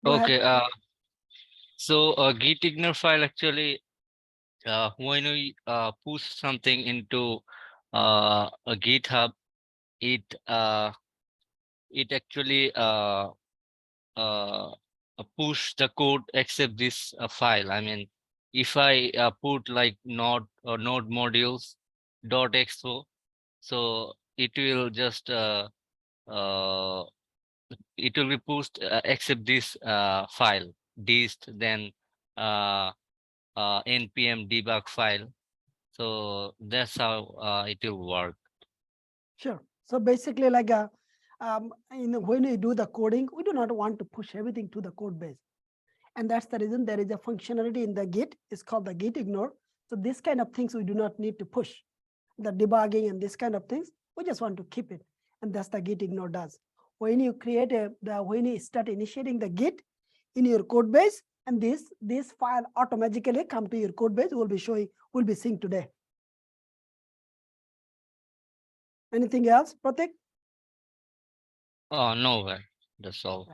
Go ahead. Okay. So gitignore file actually, when we push something into a GitHub, it it actually uh, push the code except this file. I mean, if I put like node modules .expo, so it will just uh, it will be pushed except this file dist, then uh, npm debug file. So that's how it will work. Sure. So basically, like when we do the coding, we do not want to push everything to the code base. And that's the reason there is a functionality in the Git. It's called the gitignore. So this kind of things we do not need to push. The debugging and this kind of things, we just want to keep it. And that's the gitignore does. When you create when you start initiating the Git in your code base, and this file automatically come to your code base, we'll be seeing today. Anything else, Pratik? Oh, no, that's all.